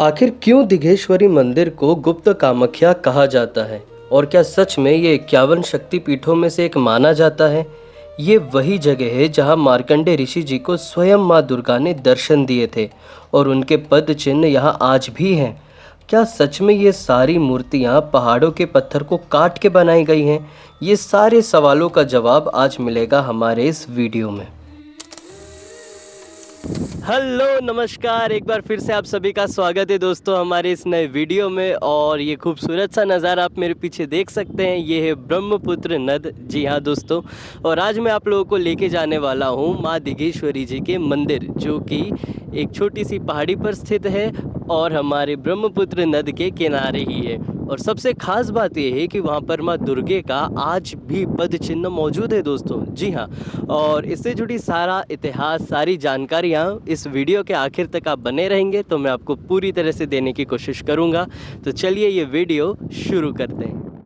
आखिर क्यों दिघेश्वरी मंदिर को गुप्त कामाख्या कहा जाता है और क्या सच में ये 51 शक्तिपीठों में से एक माना जाता है। ये वही जगह है जहां मार्कंडे ऋषि जी को स्वयं मां दुर्गा ने दर्शन दिए थे और उनके पद चिन्ह यहाँ आज भी हैं। क्या सच में ये सारी मूर्तियाँ पहाड़ों के पत्थर को काट के बनाई गई हैं? ये सारे सवालों का जवाब आज मिलेगा हमारे इस वीडियो में। हेलो नमस्कार, एक बार फिर से आप सभी का स्वागत है दोस्तों हमारे इस नए वीडियो में। और ये खूबसूरत सा नज़ारा आप मेरे पीछे देख सकते हैं, ये है ब्रह्मपुत्र नद। जी हाँ दोस्तों, और आज मैं आप लोगों को लेके जाने वाला हूँ माँ दिघेश्वरी जी के मंदिर, जो कि एक छोटी सी पहाड़ी पर स्थित है और हमारे ब्रह्मपुत्र नद के किनारे ही है। और सबसे ख़ास बात यह है कि वहाँ पर माँ दुर्गे का आज भी पद चिन्ह मौजूद है दोस्तों। जी हाँ, और इससे जुड़ी सारा इतिहास, सारी जानकारियाँ इस वीडियो के आखिर तक आप बने रहेंगे तो मैं आपको पूरी तरह से देने की कोशिश करूँगा। तो चलिए ये वीडियो शुरू करते हैं।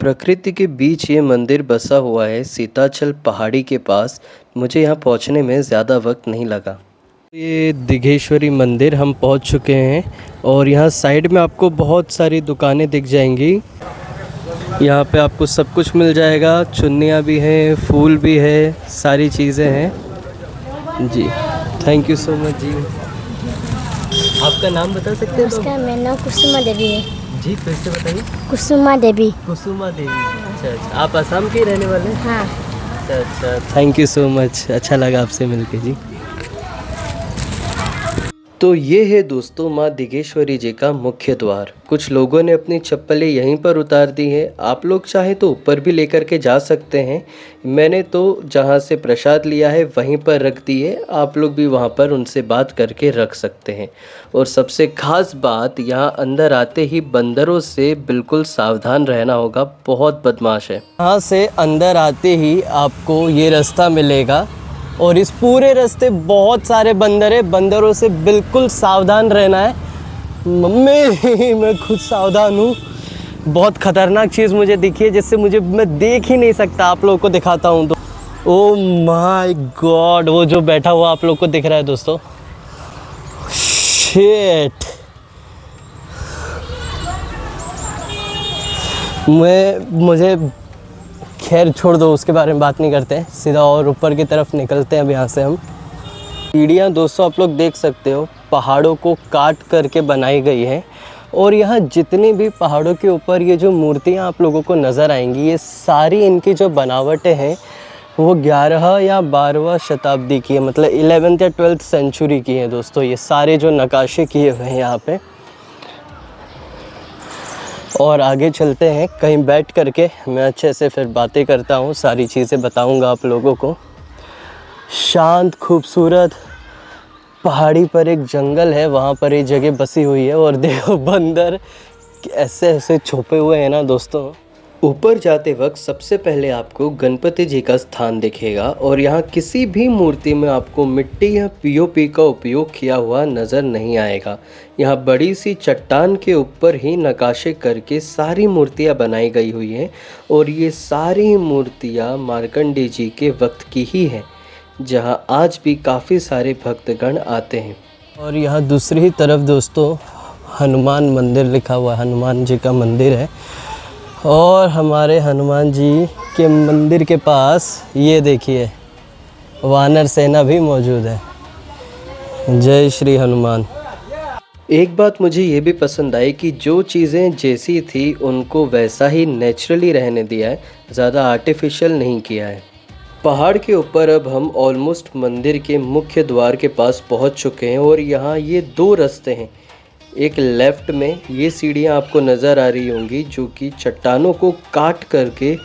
प्रकृति के बीच ये मंदिर बसा हुआ है, सीताचल पहाड़ी के पास। मुझे यहाँ पहुँचने में ज़्यादा वक्त नहीं लगा। ये दिघेश्वरी मंदिर हम पहुँच चुके हैं और यहाँ साइड में आपको बहुत सारी दुकानें दिख जाएंगी। यहाँ पे आपको सब कुछ मिल जाएगा, चुन्नियाँ भी हैं, फूल भी है, सारी चीज़ें हैं जी। थैंक यू सो मच जी। आपका नाम बता सकते हैं? उसका मेरा नाम कुसुमा देवी है। जी फिर से बताइए। कुसुमा देवी। कुसुमा देवी। अच्छा अच्छा, आप असम के रहने वाले हैं? हाँ। अच्छा अच्छा, थैंक यू सो मच, अच्छा लगा आपसे मिलके जी। तो ये है दोस्तों माँ दिघेश्वरी जी का मुख्य द्वार। कुछ लोगों ने अपनी चप्पलें यहीं पर उतार दी हैं, आप लोग चाहें तो ऊपर भी लेकर के जा सकते हैं। मैंने तो जहाँ से प्रसाद लिया है वहीं पर रख दी है, आप लोग भी वहाँ पर उनसे बात करके रख सकते हैं। और सबसे ख़ास बात, यहाँ अंदर आते ही बंदरों से बिल्कुल सावधान रहना होगा, बहुत बदमाश है। यहाँ से अंदर आते ही आपको ये रास्ता मिलेगा और इस पूरे रास्ते बहुत सारे बंदर हैं, बंदरों से बिल्कुल सावधान रहना है। मम्मी मैं खुद सावधान हूँ। बहुत ख़तरनाक चीज़ मुझे दिखी है जिससे मैं देख ही नहीं सकता, आप लोगों को दिखाता हूँ तो। ओह माय गॉड, वो जो बैठा हुआ आप लोग को दिख रहा है दोस्तों, शिट। मुझे खैर छोड़ दो, उसके बारे में बात नहीं करते हैं, सीधा और ऊपर की तरफ निकलते हैं अब यहाँ से हम। सीढ़ियाँ दोस्तों आप लोग देख सकते हो, पहाड़ों को काट करके बनाई गई है। और यहाँ जितनी भी पहाड़ों के ऊपर ये जो मूर्तियाँ आप लोगों को नज़र आएंगी, ये सारी इनकी जो बनावटें हैं वो 11 या 12वां शताब्दी की है, मतलब 11th या 12th सेंचुरी की है दोस्तों। ये सारे जो नक्काशे किए हुए हैं यहाँ पे। और आगे चलते हैं, कहीं बैठ करके मैं अच्छे से फिर बातें करता हूँ, सारी चीज़ें बताऊँगा आप लोगों को। शांत खूबसूरत पहाड़ी पर एक जंगल है, वहाँ पर ये जगह बसी हुई है। और देखो बंदर ऐसे ऐसे छुपे हुए हैं ना दोस्तों। ऊपर जाते वक्त सबसे पहले आपको गणपति जी का स्थान दिखेगा और यहाँ किसी भी मूर्ति में आपको मिट्टी या पीओपी का उपयोग किया हुआ नज़र नहीं आएगा। यहाँ बड़ी सी चट्टान के ऊपर ही नक्काशे करके सारी मूर्तियाँ बनाई गई हुई हैं और ये सारी मूर्तियाँ मार्कंडे जी के वक्त की ही हैं, जहाँ आज भी काफ़ी सारे भक्तगण आते हैं। और यहाँ दूसरी ही तरफ दोस्तों हनुमान मंदिर लिखा हुआ है, हनुमान जी का मंदिर है। और हमारे हनुमान जी के मंदिर के पास ये देखिए वानर सेना भी मौजूद है। जय श्री हनुमान। एक बात मुझे ये भी पसंद आई कि जो चीज़ें जैसी थी उनको वैसा ही नेचुरली रहने दिया है, ज़्यादा आर्टिफिशियल नहीं किया है। पहाड़ के ऊपर अब हम ऑलमोस्ट मंदिर के मुख्य द्वार के पास पहुंच चुके हैं और यहाँ ये दो रास्ते हैं। एक लेफ़्ट में ये सीढ़ियाँ आपको नज़र आ रही होंगी जो कि चट्टानों को काट करके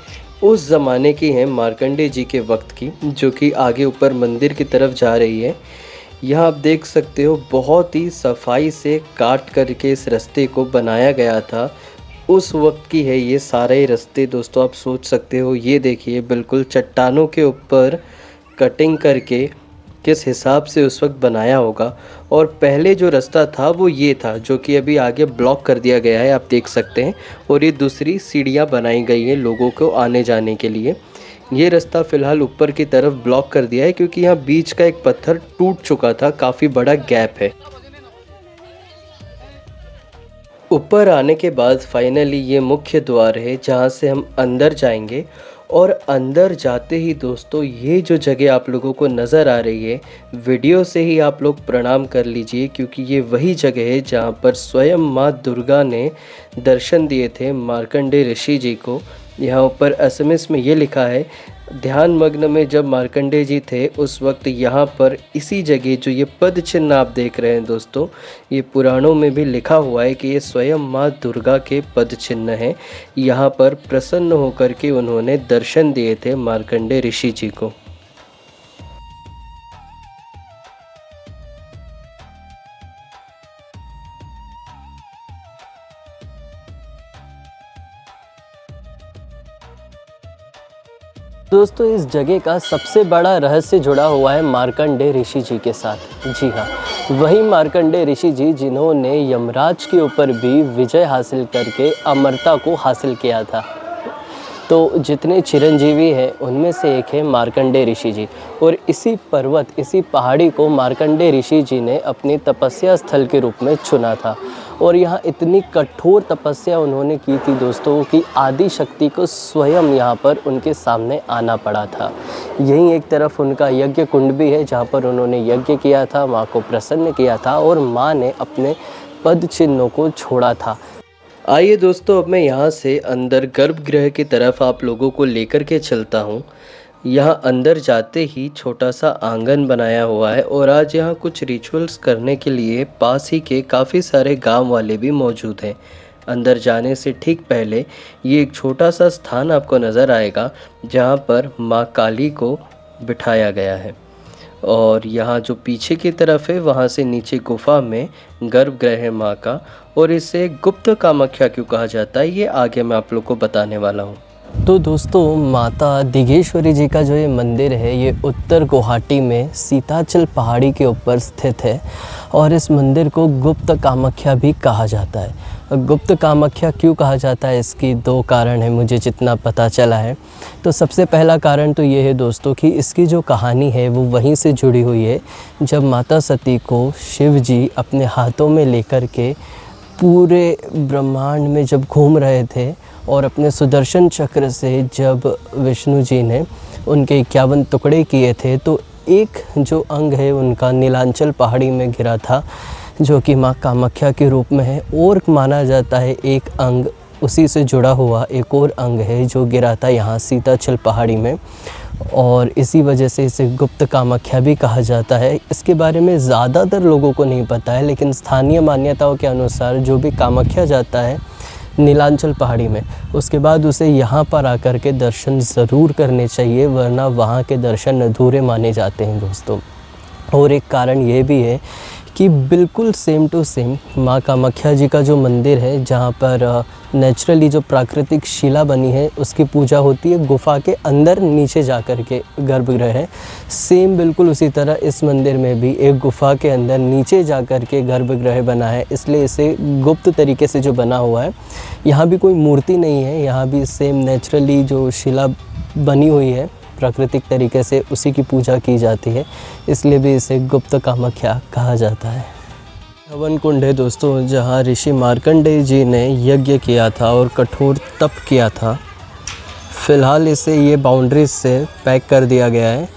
उस ज़माने की हैं, मार्कंडे जी के वक्त की, जो कि आगे ऊपर मंदिर की तरफ जा रही है। यहाँ आप देख सकते हो बहुत ही सफाई से काट करके इस रास्ते को बनाया गया था, उस वक्त की है ये सारे रास्ते दोस्तों। आप सोच सकते हो, ये देखिए बिल्कुल चट्टानों के ऊपर कटिंग करके किस हिसाब से उस वक्त बनाया होगा। और पहले जो रास्ता था वो ये था, जो कि अभी आगे ब्लॉक कर दिया गया है, आप देख सकते हैं। और ये दूसरी सीढ़ियाँ बनाई गई हैं लोगों को आने जाने के लिए। ये रास्ता फ़िलहाल ऊपर की तरफ ब्लॉक कर दिया है क्योंकि यहाँ बीच का एक पत्थर टूट चुका था, काफ़ी बड़ा गैप है। ऊपर आने के बाद फाइनली ये मुख्य द्वार है जहाँ से हम अंदर जाएंगे। और अंदर जाते ही दोस्तों ये जो जगह आप लोगों को नज़र आ रही है, वीडियो से ही आप लोग प्रणाम कर लीजिए, क्योंकि ये वही जगह है जहाँ पर स्वयं माँ दुर्गा ने दर्शन दिए थे मार्कंडेय ऋषि जी को। यहाँ ऊपर एसएमएस में ये लिखा है, ध्यान मग्न में जब मार्कंडेय जी थे उस वक्त यहाँ पर इसी जगह जो ये पद चिन्ह आप देख रहे हैं दोस्तों, ये पुराणों में भी लिखा हुआ है कि ये स्वयं माँ दुर्गा के पद चिन्ह हैं। यहाँ पर प्रसन्न होकर के उन्होंने दर्शन दिए थे मार्कंडेय ऋषि जी को। दोस्तों इस जगह का सबसे बड़ा रहस्य जुड़ा हुआ है मार्कंडेय ऋषि जी के साथ। जी हाँ, वही मार्कंडेय ऋषि जी जिन्होंने यमराज के ऊपर भी विजय हासिल करके अमरता को हासिल किया था। तो जितने चिरंजीवी हैं उनमें से एक है मार्कंडेय ऋषि जी। और इसी पर्वत, इसी पहाड़ी को मार्कंडेय ऋषि जी ने अपनी तपस्या स्थल के रूप में चुना था। और यहाँ इतनी कठोर तपस्या उन्होंने की थी दोस्तों कि आदि शक्ति को स्वयं यहाँ पर उनके सामने आना पड़ा था। यहीं एक तरफ उनका यज्ञ कुंड भी है जहाँ पर उन्होंने यज्ञ किया था, माँ को प्रसन्न किया था और माँ ने अपने पद चिन्हों को छोड़ा था। आइए दोस्तों, अब मैं यहाँ से अंदर गर्भगृह की तरफ आप लोगों को लेकर के चलता हूँ। यहाँ अंदर जाते ही छोटा सा आंगन बनाया हुआ है और आज यहाँ कुछ रिचुअल्स करने के लिए पास ही के काफ़ी सारे गांव वाले भी मौजूद हैं। अंदर जाने से ठीक पहले ये एक छोटा सा स्थान आपको नज़र आएगा जहाँ पर माँ काली को बिठाया गया है। और यहाँ जो पीछे की तरफ है वहाँ से नीचे गुफा में गर्भगृह है माँ का। और इसे गुप्त कामाख्या क्यों कहा जाता है ये आगे मैं आप लोग को बताने वाला हूँ। तो दोस्तों माता दिगेश्वरी जी का जो ये मंदिर है ये उत्तर गुवाहाटी में सीताचल पहाड़ी के ऊपर स्थित है। और इस मंदिर को गुप्त कामाख्या भी कहा जाता है। गुप्त कामाख्या क्यों कहा जाता है, इसकी दो कारण हैं मुझे जितना पता चला है। तो सबसे पहला कारण तो ये है दोस्तों कि इसकी जो कहानी है वो वहीं से जुड़ी हुई है जब माता सती को शिव जी अपने हाथों में लेकर के पूरे ब्रह्मांड में जब घूम रहे थे और अपने सुदर्शन चक्र से जब विष्णु जी ने उनके 51 टुकड़े किए थे तो एक जो अंग है उनका नीलांचल पहाड़ी में गिरा था जो कि माँ कामाख्या के रूप में है। और माना जाता है एक अंग उसी से जुड़ा हुआ एक और अंग है जो गिरा था यहाँ सीताचल पहाड़ी में, और इसी वजह से इसे गुप्त कामाख्या भी कहा जाता है। इसके बारे में ज़्यादातर लोगों को नहीं पता है, लेकिन स्थानीय मान्यताओं के अनुसार जो भी कामाख्या जाता है नीलांचल पहाड़ी में, उसके बाद उसे यहाँ पर आकर के दर्शन ज़रूर करने चाहिए, वरना वहाँ के दर्शन अधूरे माने जाते हैं दोस्तों। और एक कारण ये भी है कि बिल्कुल सेम टू सेम माँ कामाख्या जी का जो मंदिर है जहाँ पर नेचुरली जो प्राकृतिक शिला बनी है उसकी पूजा होती है गुफा के अंदर नीचे जा कर के गर्भगृह है, सेम बिल्कुल उसी तरह इस मंदिर में भी एक गुफा के अंदर नीचे जा कर के गर्भगृह बना है। इसलिए इसे गुप्त तरीके से जो बना हुआ है, यहाँ भी कोई मूर्ति नहीं है, यहाँ भी सेम नेचुरली जो शिला बनी हुई है प्राकृतिक तरीके से उसी की पूजा की जाती है, इसलिए भी इसे गुप्त कामाख्या कहा जाता है। हवन कुंड है दोस्तों जहाँ ऋषि मार्कंडेय जी ने यज्ञ किया था और कठोर तप किया था। फ़िलहाल इसे ये बाउंड्रीज से पैक कर दिया गया है,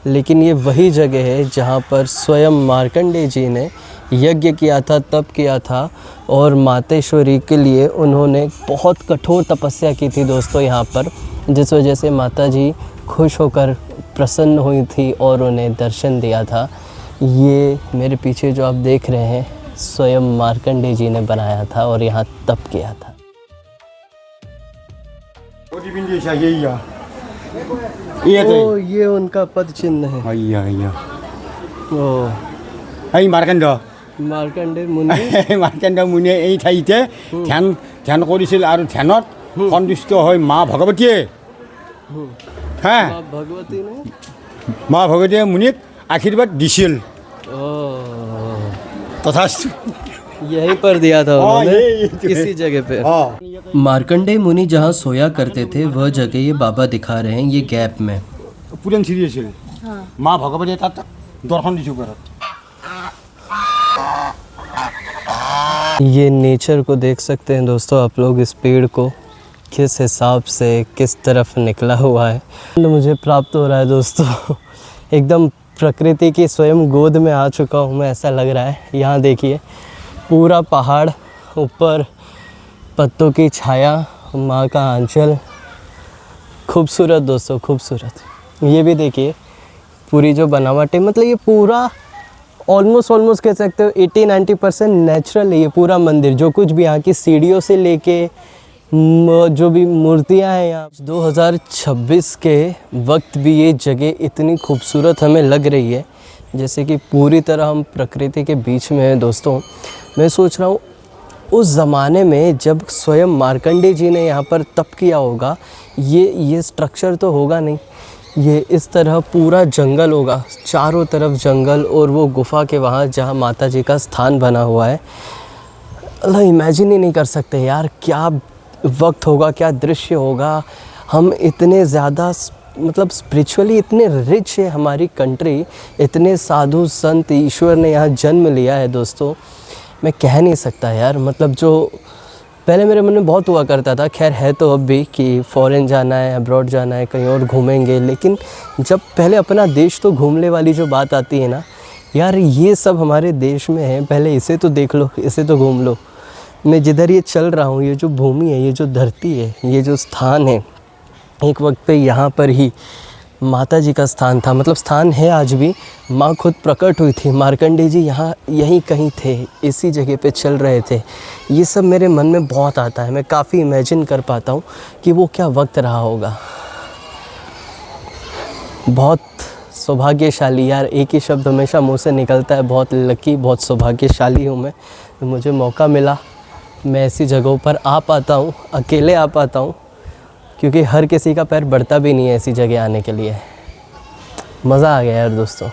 लेकिन ये वही जगह है जहाँ पर स्वयं मार्कंडेय जी ने यज्ञ किया था, तप किया था और मातेश्वरी के लिए उन्होंने बहुत कठोर तपस्या की थी दोस्तों यहाँ पर, जिस वजह से माता जी खुश होकर प्रसन्न हुई थी और उन्हें दर्शन दिया था। ये मेरे पीछे जो आप देख रहे हैं स्वयं मार्कंडेय जी ने बनाया था और यहाँ तप किया था। ओ ये उनका पद चिन्ह है। ओ मार्कंडेय मुनि मार्कंडेय मुनिয়ে এই ঠাইতে ধ্যান কৰিছিল আৰু ধ্যানত সন্তুষ্ট হৈ মা ভগৱতীয়ে भगवती ने মা ভগৱতীয়ে মুনিক আশীৰ্বাদ দিছিল। तथास्तु यहीं पर दिया था उन्होंने, इसी जगह पे। मार्कंडेय मुनि जहाँ सोया करते थे वह जगह ये बाबा दिखा रहे हैं, ये गैप में পুরাণ ছিৰিয়েছিল মা ভগৱতীয়ে তাত দৰ্শন দিছিল। ये नेचर को देख सकते हैं दोस्तों आप लोग, इस पेड़ को किस हिसाब से किस तरफ निकला हुआ है। मुझे प्राप्त हो रहा है दोस्तों, एकदम प्रकृति की स्वयं गोद में आ चुका हूँ मैं, ऐसा लग रहा है। यहाँ देखिए पूरा पहाड़, ऊपर पत्तों की छाया, माँ का आंचल, खूबसूरत दोस्तों खूबसूरत। ये भी देखिए पूरी जो बनावट है, मतलब ये पूरा ऑलमोस्ट कह सकते हो 80-90% नेचुरल है ये पूरा मंदिर। जो कुछ भी यहाँ की सीढ़ियों से लेके जो भी मूर्तियाँ हैं यहाँ, 2026 के वक्त भी ये जगह इतनी खूबसूरत हमें लग रही है जैसे कि पूरी तरह हम प्रकृति के बीच में हैं दोस्तों। मैं सोच रहा हूँ उस ज़माने में जब स्वयं मार्कंडेय जी ने यहाँ पर तप किया होगा, ये स्ट्रक्चर तो होगा नहीं, ये इस तरह पूरा जंगल होगा, चारों तरफ जंगल, और वो गुफा के वहाँ जहाँ माता जी का स्थान बना हुआ है। अल्लाह इमेजिन ही नहीं कर सकते यार क्या वक्त होगा, क्या दृश्य होगा। हम इतने ज़्यादा मतलब स्पिरिचुअली इतने रिच है हमारी कंट्री, इतने साधु संत ईश्वर ने यहाँ जन्म लिया है दोस्तों, मैं कह नहीं सकता यार। मतलब जो पहले मेरे मन में बहुत हुआ करता था, खैर है तो अब भी, कि फ़ॉरेन जाना है, अब्रॉड जाना है, कहीं और घूमेंगे, लेकिन जब पहले अपना देश तो घूमने वाली जो बात आती है ना यार, ये सब हमारे देश में है, पहले इसे तो देख लो, इसे तो घूम लो। मैं जिधर ये चल रहा हूँ, ये जो भूमि है, ये जो धरती है, ये जो स्थान है, एक वक्त पे यहाँ पर ही माता जी का स्थान था, मतलब स्थान है आज भी। माँ खुद प्रकट हुई थी, मार्कंडेय जी यहाँ यहीं कहीं थे, इसी जगह पे चल रहे थे। ये सब मेरे मन में बहुत आता है, मैं काफ़ी इमेजिन कर पाता हूँ कि वो क्या वक्त रहा होगा। बहुत सौभाग्यशाली यार, एक ही शब्द हमेशा मुँह से निकलता है, बहुत लकी, बहुत सौभाग्यशाली हूँ मैं। मुझे मौका मिला, मैं ऐसी जगहों पर आ पाता हूँ, अकेले आ पाता हूँ, क्योंकि हर किसी का पैर बढ़ता भी नहीं है ऐसी जगह आने के लिए। मज़ा आ गया यार दोस्तों।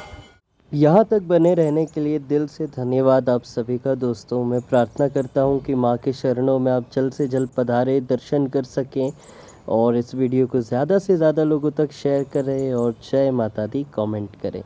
यहाँ तक बने रहने के लिए दिल से धन्यवाद आप सभी का दोस्तों। मैं प्रार्थना करता हूँ कि माँ के शरणों में आप जल्द से जल्द पधारें, दर्शन कर सकें, और इस वीडियो को ज़्यादा से ज़्यादा लोगों तक शेयर करें और जय माता दी कमेंट करें।